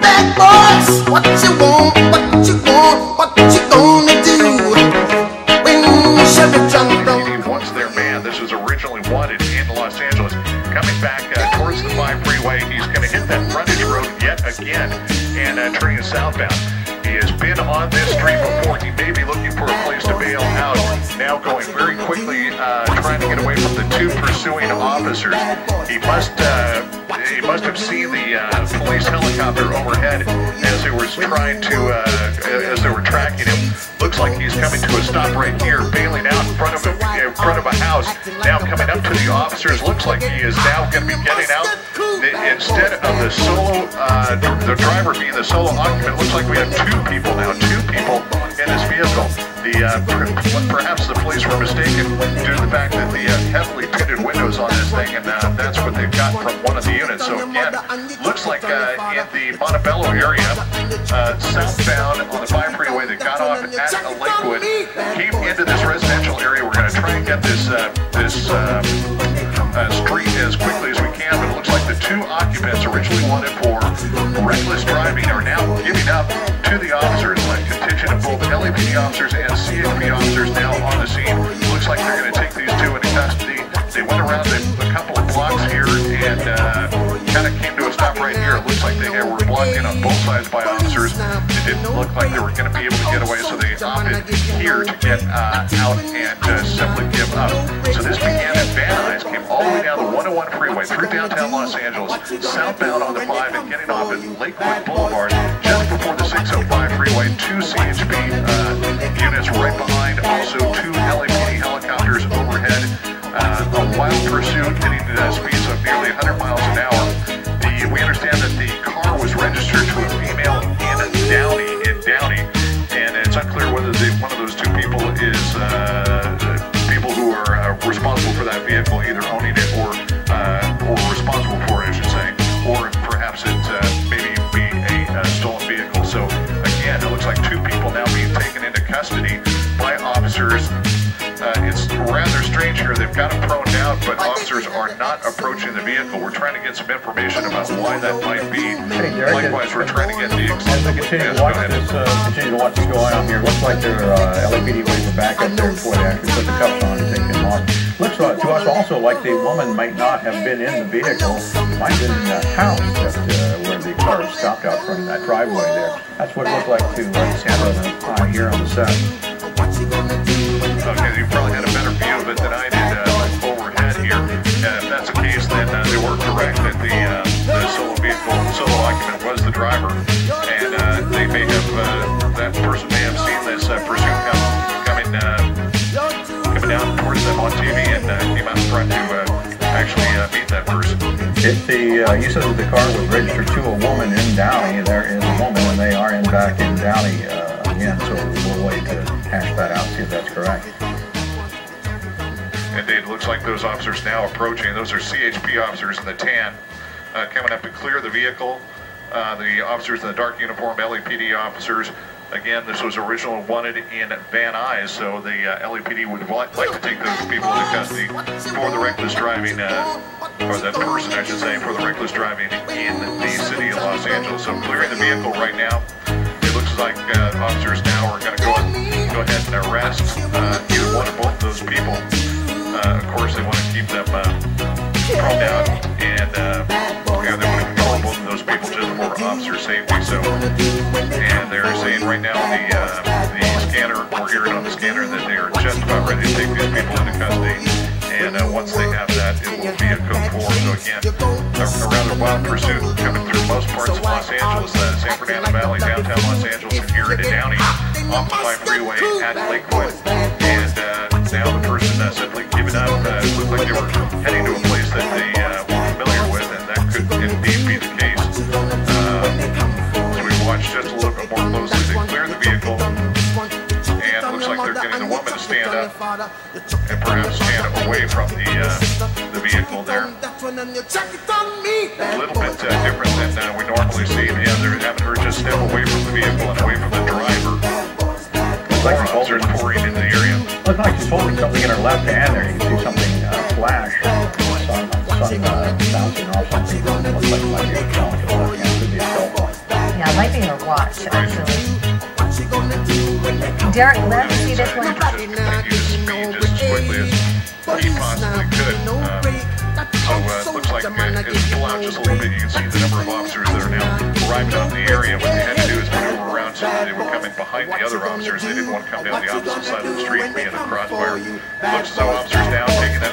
Bad boys, what you want, what you want, what you gonna do when Chevy John don't. Once their man, this was originally wanted in Los Angeles. Coming back towards the 5 freeway, he's going to hit that frontage road yet again and turning southbound. He has been on this street before. He may be looking for a place to bail out. Now going very quickly, trying to get away from the 2 pursuing officers. He must have seen the police helicopter overhead as they were trying to, as they were tracking him. Looks like he's coming to a stop right here, bailing out in front of a house. Now coming up to the officers. Looks like he is now going to be getting out. Instead of the solo, the driver being the solo occupant, looks like we have 2 people now. 2 people in this vehicle. Perhaps the police were mistaken due to the fact that the heavily tinted windows on this thing, and that's what they've got from one of the units. So again, looks like in the Montebello area, southbound on the 5 freeway, they got off at Lakewood, came into this residential area. We're going to try and get this street as quickly as we can, but it looks like the 2 occupants originally wanted for reckless driving are now giving up to the officers. A contingent of both LAPD officers and CHP officers now on the scene. Looks like they're going to take these 2 into custody. They went around a couple of blocks here and kind of came to a stop right here. It looks like they were blocked in on both sides by officers. It didn't look like they were going to be able to get away, so they opted here to get out and simply give up. So this began at Van Nuys, came all the way down the 101 freeway through downtown Los Angeles, southbound on the 5 and getting off at Lakewood Boulevard just before the 605 freeway. 2 CHP units right behind, also 2 LAPD helicopters overhead. A wild pursuit getting to speeds of nearly 100 miles an hour. We understand that the car was registered to a female in Downey, and it's unclear whether one of those 2 people is people who are responsible for that vehicle, either owning it or responsible for it, I should say, or perhaps it maybe be a stolen vehicle. So again, it looks like 2 people now being taken into custody by officers. It's rather strange here. They've got them prone down, but officers are not approaching the vehicle. We're trying to get some information about why that might be. Likewise, we're trying to get the as we continue to watch this go on here, looks like their LAPD ways are back up there before they actually put the cuffs on and take them off. Looks to us also like the woman might not have been in the vehicle, might have been in that house where the car stopped out front of that driveway there. That's what it looked like to Sandra here on the set. Okay, you probably had a better view of it than I did overhead here. If that's the case, then they were correct that the solo occupant was the driver, and they may have that person may have seen this pursuit coming down towards them on TV and came out in front to actually meet that person. You said that the car was registered to a woman in Downey. There is a woman, and they are back in Downey again, so we'll wait to hash that out, see if that's correct. Indeed, looks like those officers now approaching. Those are CHP officers in the tan coming up to clear the vehicle. The officers in the dark uniform, LAPD officers. Again, this was originally wanted in Van Nuys, so the LAPD would like to take those people into custody for the reckless driving, or that person, I should say, for the reckless driving in the city of Los Angeles. So clearing the vehicle right now. It looks like officers now are going to go ahead and arrest either one or both of those people. Of course, they want to keep them prone down, and they want to control both of those people just for officer safety. So, and they're saying right now the scanner, we're hearing on the scanner that they are just about ready to take these people into custody. And once they have that, it will be a code 4. So again, a rather wild pursuit coming through most parts of Los Angeles, San Fernando Valley, downtown Los Angeles, and here into Downey, off the 5 freeway at Lakewood. And now the person simply giving up. It looked like they were heading to a place that they were familiar with, and that could indeed be the case. So we watched just a little bit more closely. They cleared the vehicle, and it looks like they're getting the woman to stand up and perhaps stand away from the vehicle there. A little bit different than we normally see. Yeah, they're having her just step away from the vehicle and away from the driver. Looks like she's holding pouring into the area. Looks like she's holding something in her left hand there. You can see something flash. Sun bouncing off something. Looks like it might be a phone. Could be a cell phone. Might be her watch, actually. Derek, let me see this one. Continue to speed just as quickly as he possibly could. So it looks like as we pull out just a little bit, you can see the number of officers that are now arriving on the area. What they had to do is maneuver around so that they would come in behind the other officers. They didn't want to come down the opposite side of the street and be in a crossfire. Looks as though officers now taking that